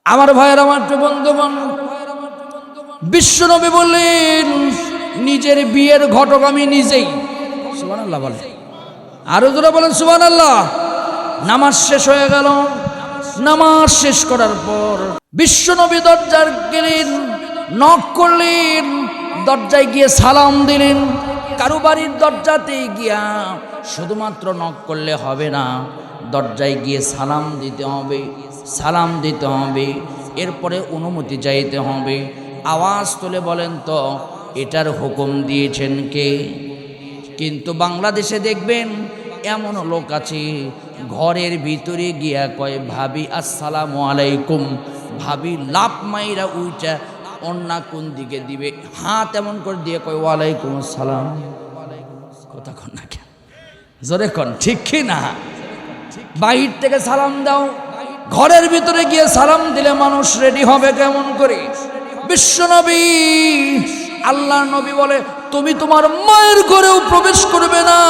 আমার ভাইয়ের, আমার বন্ধুগণ, বিশ্বনবী বললেন নিজের বিয়ের ঘটক আমি নিজেই। সুবহানাল্লাহ বলেন, আরো জোরে বলেন সুবহানাল্লাহ। নামাজ শেষ হয়ে গেল। নামাজ শেষ করার পর বিশ্বনবী দরজার গেলেন, নক করলেন, দরজায় গিয়ে সালাম দিলেন। কারো বাড়ির দরজাতে গিয়া শুধুমাত্র নক করলে হবে না, দরজায় গিয়ে সালাম দিতে হবে, সালাম দিতে হবে, এরপরে অনুমতি চাইতে হবে। আওয়াজ তুলে বলেন তো এটার হুকুম দিয়েছেন কে? কিন্তু বাংলাদেশে দেখবেন এমন লোক আছে ঘরের ভিতরে গিয়া কয় ভাবি আসসালামু আলাইকুম, ভাবি লাভ মাইরা উইটা অন্যা কোন দিকে দিবে, হাত এমন করে দিয়ে কয় ওয়ালাইকুম আসসালাম। কথা কন না কেন? জোরে কন, ঠিক কি না? বাহির থেকে সালাম দাও, ঘরের ভিতরে গিয়ে সালাম দিলে মানুষ রেডি হবে কেমন করে? বিশ্বনবী, আল্লাহর নবী বলে তুমি তোমার মায়ের ঘরেও প্রবেশ করবে না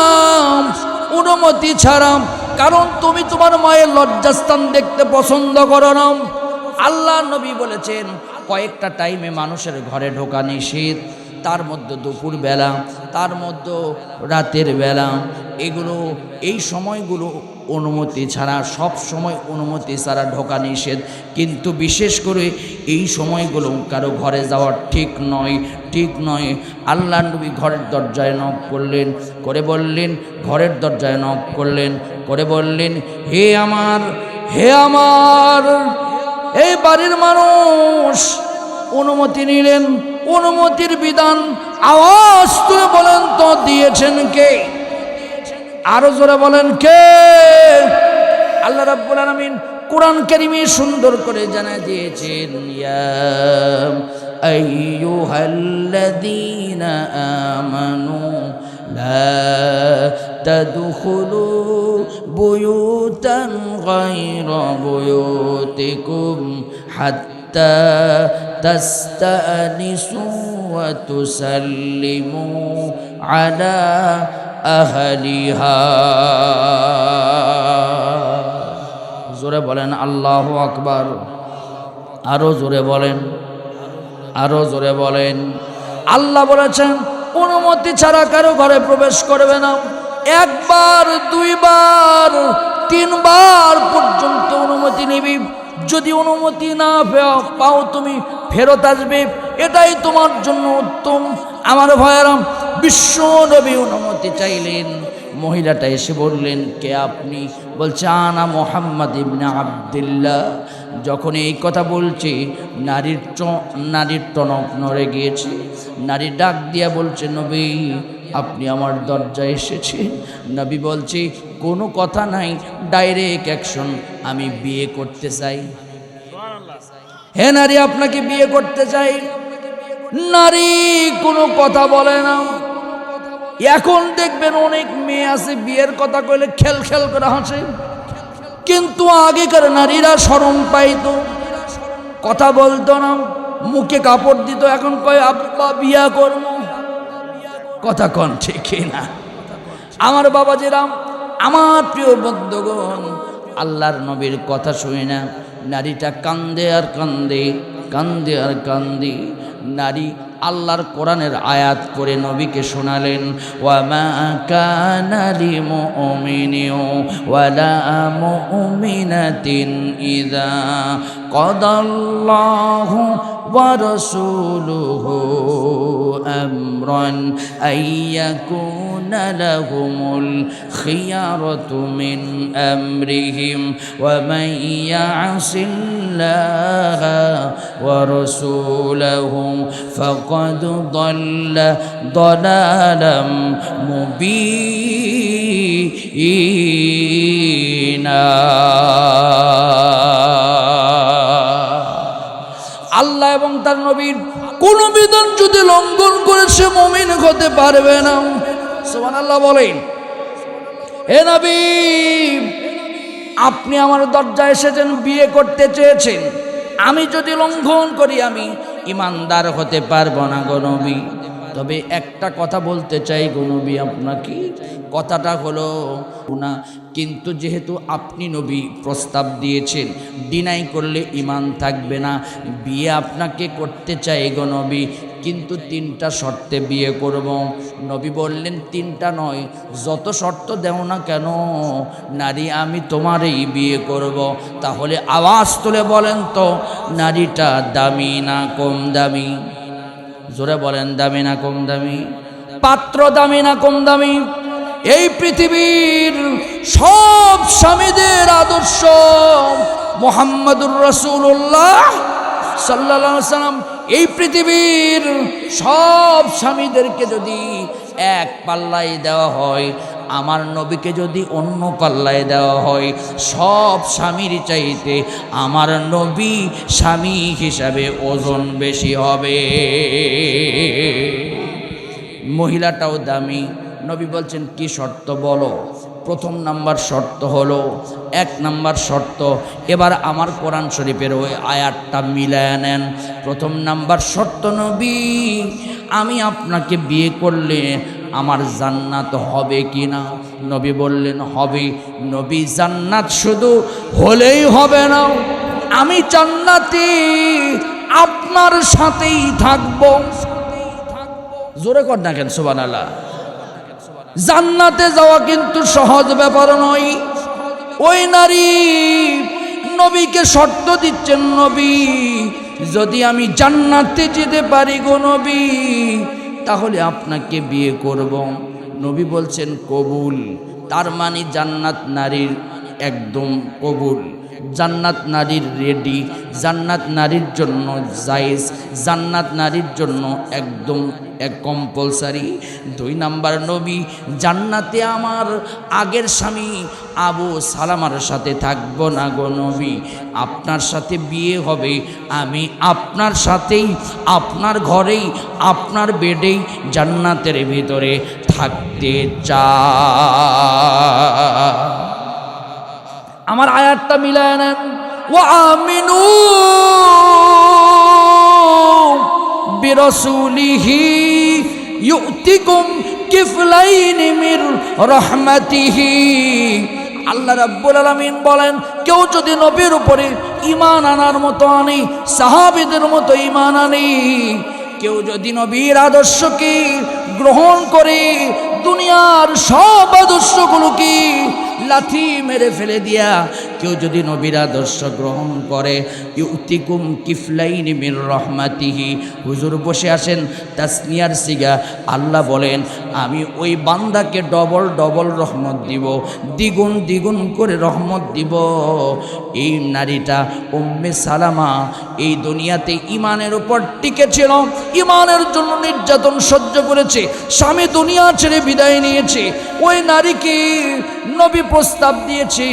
অনুমতি ছাড়া, কারণ তুমি তোমার মায়ের লজ্জাস্থান দেখতে পছন্দ করো না। আল্লাহর নবী বলেছেন কয়েকটা টাইমে মানুষের ঘরে ঢোকা নিষেধ, তার মধ্যে দুপুর বেলা, তার মধ্যে রাতের বেলা, এগুলো এই সময়গুলো অনুমতি ছাড়া, সব সময় অনুমতি ছাড়া ঢোকা নিষেধ। কিন্তু বিশেষ করে এই সময়গুলো কারো ঘরে যাওয়া ঠিক নয়, ঠিক নয়। আল্লাহ নবী ঘরের দরজায় নক করলেন, করে বললেন, ঘরের দরজায় নক করলেন, করে বললেন হে আমার, হে আমার এই বাড়ির মানুষ। অনুমতি নিলেন, অনুমতির বিধান আওয়াজ তুলে বলেন তো দিয়েছেন কে? আরো জোরে বলেন কে? আল্লাহ রাব্বুল আলামিন কোরআন কারীমে সুন্দর করে জানা দিয়েছেন ইয়া আইয়ুহাল্লাযীনা আমানু লা তাদখুলু বুয়ুতান গায়রা বুয়ুতিকুম হাত্তা তাস্তানিসু ওয়া তুসাল্লিমু আলা আহলিহা। জোরে বলেন আল্লাহু আকবার। আরো জোরে বলেন, আরো জোরে বলেন। আল্লাহ বলেছেন অনুমতি ছাড়া কারো ঘরে প্রবেশ করবে না। একবার, দুইবার, তিনবার পর্যন্ত অনুমতি নিবি। যদি অনুমতি না পাও তুমি ফেরত আসবে, এটাই তোমার জন্য উত্তম। আমার ভাইয়েরা, বিশ্ব নবী অনুমতি চাইলেন। মহিলাটা এসে বললেন কে আপনি? বলছে আনা মুহাম্মদ ইবনে আব্দুল্লাহ। যখন এই কথা বলছে নারীর টনক নড়ে গিয়েছে। নারী ডাক দিয়া বলছে নবী আপনি আমার দরজায় এসেছে। নবী বলছে কোনো কথা নাই, ডাইরেক্ট অ্যাকশন, আমি বিয়ে করতে চাই। হে নারী, আপনাকে বিয়ে করতে চাই। নারী কোনো কথা বলে না। এখন দেখবেন অনেক মেয়ে আছে বিয়ের কথা কইলে খেল খেল করে হাসে, কিন্তু আগেকার নারীরা শরম পাইতো, কথা বলতো না, মুখে কাপড় দিত। এখন কয় আব্বা বিয়া করবো। কথা কন ঠিক না? আমার বাবাজিরা, আমার প্রিয় বন্ধুগণ, আল্লাহর নবীর কথা শুনে না নারীটা কান্দে আর কান্দে, কান্দে আর কান্দে। নারী আল্লাহর কোরআনের আয়াত পড়ে নবীকে শোনালেন ওয়া মা কানা লিমুমিনিন ওয়ালা মুমিনাতিন ইযা কাদাল্লাহু ওয়া রাসূলুহু আমরান আইয়াকুনা লাহুমুল খিয়ারাতু মিন আমরিহিম ওয়া মান ইয়াসিল্লাহা ওয়া রাসূলুহু ফাকাদ দাল্লা দালালাম মুবিনা। আল্লাহ এবং তার নবীর কোন বিধান যদি লঙ্ঘন করে সে মুমিন হতে পারবে না। সুবহানাল্লাহ বলেন। হে নবী, আপনি আমার দরজায় এসেছেন, বিয়ে করতে চেয়েছেন, আমি যদি লঙ্ঘন করি আমি ইমানদার হতে পারবো না গো নবী। তবে একটা কথা বলতে চাই গো নবী আপনাকে, কথাটা হলো না, কিন্তু যেহেতু আপনি নবী প্রস্তাব দিয়েছেন, ডিনাই করলে ঈমান থাকবে না। বিয়ে আপনাকে করতে চাই গো নবী, কিন্তু 3টা শর্তে বিয়ে করব। নবী বললেন 3টা নয়, যত শর্ত দেও না কেন নারী আমি তোমারই বিয়ে করব। তাহলে আওয়াজ তুলে বলেন তো, নারীটা দামি না কম দামি? জোরে বলেন, দামি না কম দামি? পাত্র দামি না কম দামি? এই পৃথিবীর সব স্বামীদের আদর্শ মুহাম্মদুর রাসূলুল্লাহ সাল্লাল্লাহু আলাইহি সাল্লাম এই পৃথিবীর সব স্বামীদেরকে যদি এক পাল্লায় দেওয়া হয়, আমার নবীকে যদি অন্য পাল্লায় দেওয়া হয়, সব স্বামীর চাইতে আমার নবী স্বামী হিসাবে ওজন বেশি হবে। মহিলাটাও দামি। নবী বলছেন কি শর্ত বলো? প্রথম নাম্বার শর্ত হলো, 1 নাম্বার শর্ত, এবার আমার কোরআন শরীফের ওই আয়াতটা মিলায় নেন। প্রথম নাম্বার শর্ত, নবী আমি আপনাকে বিয়ে করলে আমার জান্নাত হবে কি না? নবী বললেন হবে। নবী জান্নাত শুধু হলেই হবে না, আমি জান্নাতে আপনার সাথেই থাকবো। জোরে কর না কেন সুবহানাল্লাহ। জান্নাতে যাওয়া কিন্তু সহজ ব্যাপার নয়। ওই নারী নবীকে শর্ত দিচ্ছেন, নবী যদি আমি জান্নাতে যেতে পারি গো নবী, তাহলে আপনাকে বিয়ে করব। নবী বলছেন কবুল। তার মানে জান্নাত নারীর একদম কবুল, জান্নাত নারীর রেডি, জান্নাত নারীর জন্য জায়েজ, জান্নাত নারীর জন্য একদম কম্পালসারি। 2 নাম্বার, নবী জান্নাতে আমার আগের স্বামী আবু সালামার সাথে থাকবো না গো নবী, আপনার সাথে বিয়ে হবে, আমি আপনার সাথেই আপনার ঘরেই আপনার বেডেই জান্নাতের ভিতরে থাকতে চাই। আমার আয়াতটা মিলায় নেন, ওয়া আমিনু বিরাসূলিহি ইউতিকুম কিফলাইনি মির রাহমাতিহি। আল্লাহ রাব্বুল আলামিন বলেন, কেউ যদি নবীর উপরে ঈমান আনার মতো আনে, সাহাবীদের মতো ঈমান আনে, কেউ যদি নবীর আদর্শকে গ্রহণ করে, দুনিয়ার সব আদর্শগুলোকে লাথি মেরে ফেলে দিয়া কেউ যদি নবীর আদর্শ গ্রহণ করে, ইউতিকুম কিফলাইনি মির রাহমাতিহি। হুজুর বসে আসেন, তাসনিয়ার সিগা। আল্লাহ বলেন আমি ওই বান্দাকে ডবল ডবল রহমত দিব, দ্বিগুণ দ্বিগুণ করে রহমত দিব। এই নারীটা উম্মে সালামা এই দুনিয়াতে ঈমানের উপর টিকে ছিল, ঈমানের জন্য নির্যাতন সহ্য করেছে, স্বামী দুনিয়া ছেড়ে বিদায় নিয়েছে। ওই নারীকে নবী প্রস্তাব দিয়েছে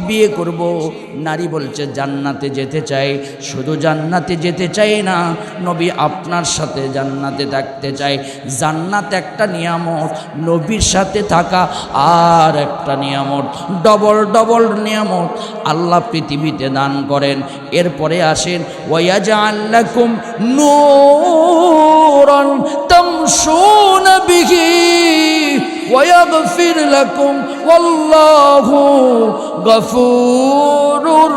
বিয়ে করব। নারী বলছে জান্নাতে যেতে চাই, শুধু জান্নাতে যেতে চাই না, নবী আপনার সাথে জান্নাতে থাকতে চাই। জান্নাত একটা নিয়ামত, নবীর সাথে থাকা আর একটা নিয়ামত, ডবল ডবল নিয়ামত আল্লাহ পৃথিবীতে দান করেন। এরপরে আসেন, ওয়ায়াজআল লাকুম নূরান তামশুনা বিহি ওয়ায়াগফির লাকুম ওয়াল্লাহু গফুরুর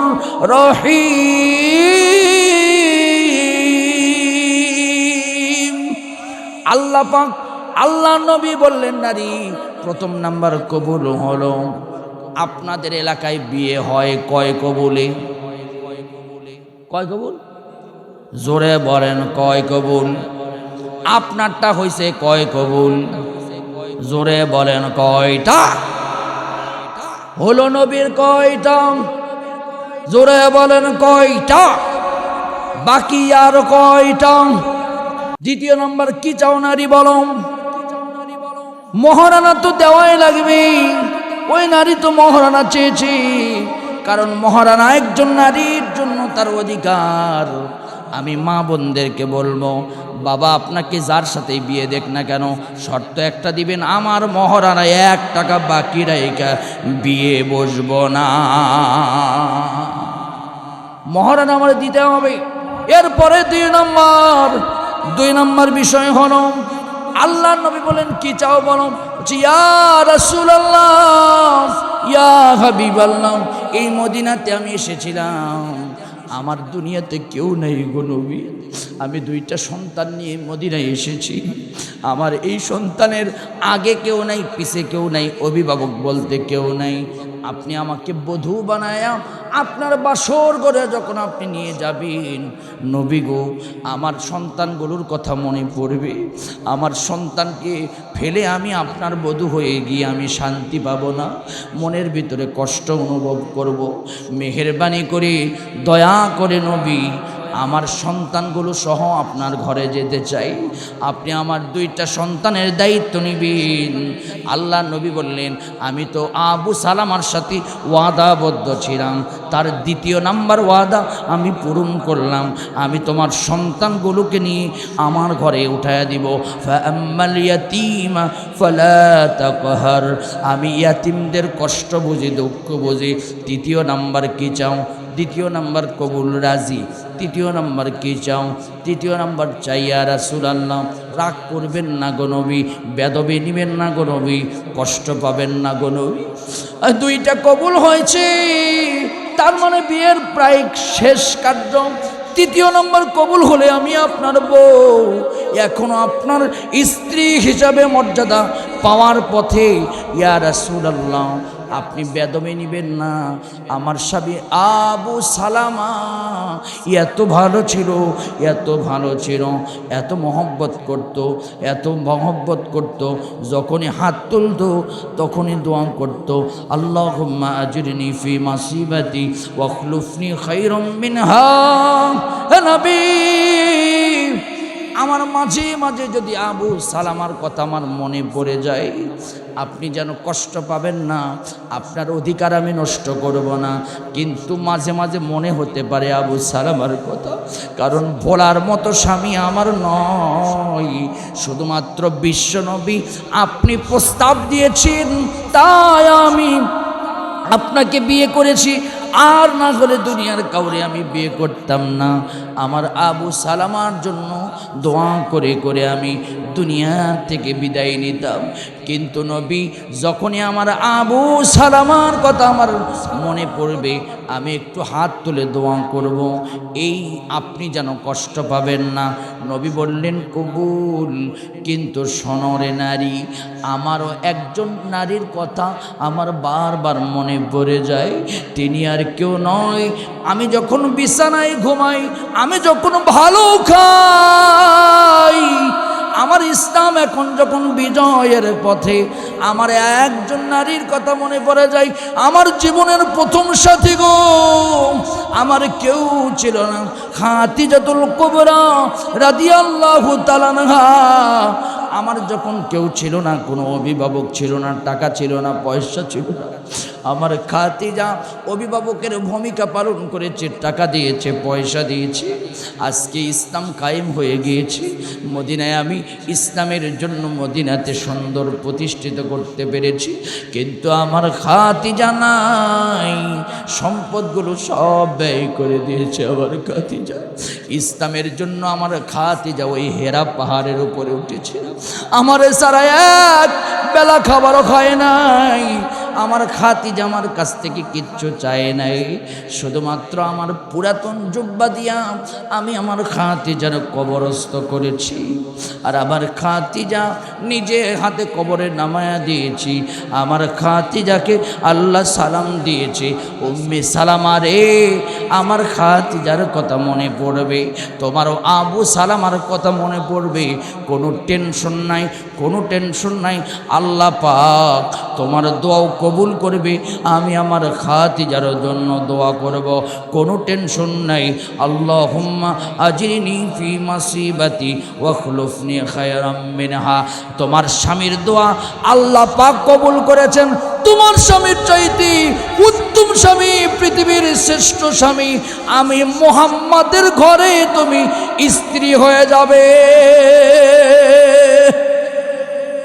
রহিম। আল্লাহ পাক, আল্লাহ নবী বললেন নারী প্রথম নাম্বার কবুল হলো। আপনাদের এলাকায় বিয়ে হয় কয় কবুলে? কয় কবুল? জোরে বলেন কয় কবুল? আপনারটা হইছে কয় কবুল? জোরে বলেন কয়টা হলো? নবীর কয়টা? জোরে বলেন কয়টা? বাকি আর কয়টা? দ্বিতীয় নম্বর কি চাও নারী বলো? মহারানা তো দেওয়াই লাগবে। ওই নারী তো মহারানা চেয়েছে, কারণ মহারানা একজন নারীর জন্য তার অধিকার। আমি মা বোনদেরকে বলবো, বাবা আপনাকে যার সাথে বিয়ে দেখ না কেন, শর্ত একটা দিবেন, আমার মহারানা 1 টাকা বাকি রাইখা বিয়ে বসবো না, মহারানা আমার দিতে হবে। এরপরে 2 নম্বর বিষয় হলো আল্লাহ নবী বলেন কি চাও বলো? ইয়া রাসূলুল্লাহ, ইয়া হাবিবাল্লাহ, এই মদিনাতে আমি এসেছিলাম, আমার দুনিয়াতে কেউ নেই গো নবী, আমি দুইটা সন্তান নিয়ে মদিনায় এসেছি, আমার এই সন্তানের আগে কেউ নাই, পিছে কেউ নাই, অভিভাবক বলতে কেউ নাই, আপনি আমাকে বধূ বানায়া আপনার বাসর ঘরে যখন আপনি নিয়ে যাবেন, নবী গো আমার সন্তানগুলোর কথা মনে পড়বে, আমার সন্তানকে ফেলে আমি আপনার বধূ হয়ে গিয়ে আমি শান্তি পাবো না, মনের ভিতরে কষ্ট অনুভব করব। মেহেরবানি করে দয়া করে নবী আমার সন্তানগুলো সহ আপনার ঘরে যেতে চাই, আপনি আমার দুইটা সন্তানের দায়িত্ব নিবেন। আল্লাহ নবী বললেন, আমি তো আবু সালামার সাথে ওয়াদাবদ্ধ ছিলাম, তার দ্বিতীয় নাম্বার ওয়াদা আমি পূরণ করলাম, আমি তোমার সন্তানগুলোকে নিয়ে আমার ঘরে উঠায়া দিব। ফাআম্মাল ইয়াতীমা ফালা তাকহার, আমি ইয়াতিমদের কষ্ট বুঝি, দুঃখ বুঝি। তৃতীয় নাম্বার কি চাও? দ্বিতীয় নাম্বার কবুল রাজি। তৃতীয় নাম্বার কি চাও? তৃতীয় নাম্বার চাই ইয়া রাসূলুল্লাহ, রাগ করবেন না গো নবী, বেদবি নিবেন না গো নবী, কষ্ট পাবেন না গো নবী। দুইটা কবুল হয়েছে, তার মানে বিয়ের প্রায় শেষ কার্য। তৃতীয় নম্বর কবুল হলে আমি আপনার বউ, এখনো আপনার স্ত্রী হিসাবে মর্যাদা পাওয়ার পথে। ইয়া রাসূলুল্লাহ, আপনি বেদমে নিবেন না, আমার স্বামী আবু সালামা এত ভালো ছিল, এত ভালো ছিল, এত মহব্বত করত, এত মহব্বত করত, যখনই হাত তুলত তখনই দোয়া করত, আল্লাহুম্মা আজরিনি ফি মাসিবাতি ওয়াখলুফনি খায়রাম মিনহা। হে নবী, আমার মাঝে মাঝে যদি আবু সালামার কথা আমার মনে পড়ে যায়, আপনি যেন কষ্ট পাবেন না, আপনার অধিকার আমি নষ্ট করব না, কিন্তু মাঝে মাঝে মনে হতে পারে আবু সালামার কথা, কারণ বলার মতো স্বামী আমার নয়, শুধুমাত্র বিশ্বনবী আপনি প্রস্তাব দিয়েছেন তাই আমি আপনাকে বিয়ে করেছি, আর না হলে দুনিয়ার কাউরে আমি বিয়ে করতাম না। আমার আবু সালামার জন্য দোয়া করে করে আমি দুনিয়া থেকে বিদায় নিতাম, কিন্তু নবী যখনই আমার আবু সালামার কথা আমার মনে পড়বে, আমি একটু হাত তুলে দোয়া করব, এই আপনি যেন কষ্ট পাবেন না। নবী বললেন কবুল, কিন্তু শোনরে নারী, আমারও একজন নারীর কথা আমার বারবার মনে পড়ে যায়, তিনি আর কেউ নয়, আমি যখন বিছানায় ঘুমাই, আমি যখন ভালো খাই, আমার ইসলাম এখন যখন বিজয়ের পথে, আমার একজন নারীর কথা মনে পড়ে যায়, আমার জীবনের প্রথম সাথী গো, আমার কেউ ছিল না, খাদিজাতুল কুবরা রাদিয়াল্লাহু তাআলা আনহা। আমার যখন কেউ ছিল না, কোনো অভিভাবক ছিল না, টাকা ছিল না, পয়সা ছিল না, আমার খাদিজা অভিভাবকের ভূমিকা পালন করেছে, টাকা দিয়েছে, পয়সা দিয়েছে, আজকে ইসলাম কায়েম হয়ে গিয়েছে। মদিনায় আমি ইসলামের জন্য মদিনাতে সুন্দর প্রতিষ্ঠিত করতে পেরেছি, কিন্তু আমার খাদিজা নাই, সম্পদগুলো সব ব্যয় করে দিয়েছে আমার খাদিজা। ইসলামের জন্য আমার খাদিজা ওই হেরা পাহাড়ের উপরে উঠেছে, আমার সারা এক বেলা খাবারও খায় নাই, আমার খাদিজা আমার কাছ থেকে কিচ্ছু চায় নাই, শুধুমাত্র আমার পুরাতন জুব্বা দিয়া আমি আমার খাদিজার কবরস্থ করেছি, আর আমার খাদিজা নিজে হাতে কবরে নামায়া দিয়েছি, আমার খাদিজাকে আল্লাহ সালাম দিয়েছে, উম্মে সালামা রে, আমার খাদিজার কথা মনে পড়বে, তোমারও আবু সালামার কথা মনে পড়বে, কোনো টেনশন নাই, কোনো টেনশন নাই, আল্লাহ পাক তোমার দোয়াও কবুল করবে, আমি আমার খাদিজার জন্য দোয়া করব, কোনো টেনশন নাই। আল্লাহুম্মা আজরিনি ফি মাসিবাতি ওয়াখলুফনি খায়রাম মিনহা। তোমার স্বামীর দোয়া আল্লাহ পাক কবুল করেছেন, তোমার স্বামীর চাইতে উত্তম স্বামী, পৃথিবীর শ্রেষ্ঠ স্বামী আমি মুহাম্মাদের ঘরে তুমি স্ত্রী হয়ে যাবে।